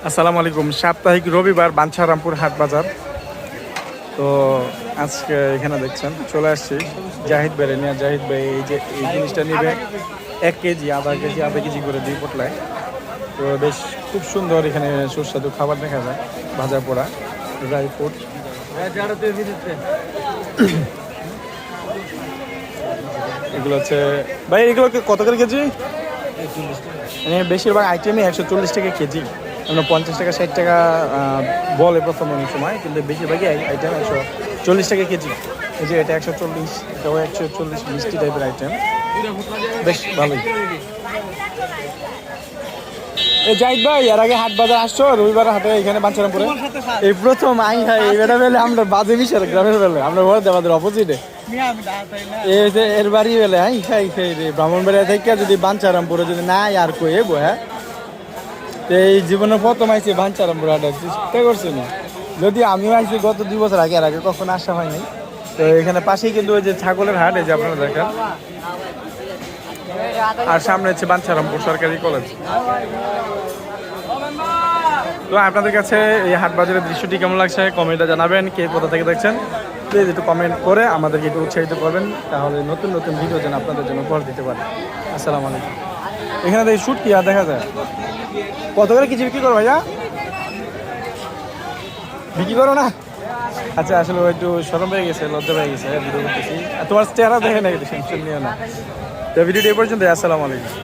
আসসালামু আলাইকুম। সাপ্তাহিক রবিবার বাঞ্ছারামপুর হাট বাজার। তো আজকে এখানে দেখছেন চলে আসছি জাহিদ ভাই নিয়ে। জাহিদ ভাই এই জিনিসটা নিবে 1 কেজি, আধা কেজি করে 2 পটলায়। তো বেশ খুব সুন্দর, এখানে সুস্বাদু খাবার দেখা যায়, ভাজা পোড়া, ড্রাই ফ্রুট। এগুলো হচ্ছে ভাই, এগুলো কত করে কেজি? মানে বেশিরভাগ আইটেমই 140 টাকা কেজি, আমরা 50 টাকা 60 টাকা বলে প্রথম অনেক সময়, কিন্তু বেশিরভাগই আইটেম 140 টাকা কেজি। এই যে এটা 140, এটাও 140, মিষ্টি টাইপের আইটেম, বেশ ভালোই। এই জাহিদ ভাই, এর আগে হাট বাজার আসছো? রবিবার হাটে এখানে বাঞ্ছারামপুরে এই প্রথম আই খাই। এটা বেলে আমরা বাজে মিশার গ্রামের বেলে, আমরা বলতে আমাদের অপোজিটে এই যে এর বাড়ি বেলে আই খাই খাই রে। ব্রাহ্মণবাড়িয়া থেকে যদি বাঞ্ছারামপুরে যদি না আর কই এবো, হ্যাঁ এই জীবনে প্রথম আইছি বাঞ্ছারামপুর হাটে, চেষ্টা করছি না। যদি আমিও আইছি গত 2 বছর আগে, আর আগে কখনো আসা হয়নি। তো এখানে পাশেই কিন্তু ওই যে ছাগলের হাট, এই যে আপনারা দেখেন, আর সামনে হচ্ছে বাঞ্ছারামপুর সরকারি কলেজ। তো আপনাদের কাছে এই হাট বাজারের দৃশ্যটি কেমন লাগছে কমেন্টে জানাবেন। কে কোথা থেকে দেখছেন প্লিজ একটু কমেন্ট করে আমাদেরকে একটু উৎসাহিত করবেন, তাহলে নতুন নতুন ভিডিও যেন আপনাদের জন্য উপহার দিতে পারে। আসসালামু আলাইকুম। এখানে দেখি শুট কি আর দেখা যায়। কত করে কিছু বিক্রি করো ভাইয়া? বিক্রি করো না? আচ্ছা, আসলে ও একটু শরম পেয়ে গেছে, লজ্জা পেয়ে গেছে ভিডিও করতেছি। আর তোমার চেহারা দেখে না, একটু টেনশন নিও না। তো ভিডিওটি এই পর্যন্ত। আসসালামু আলাইকুম।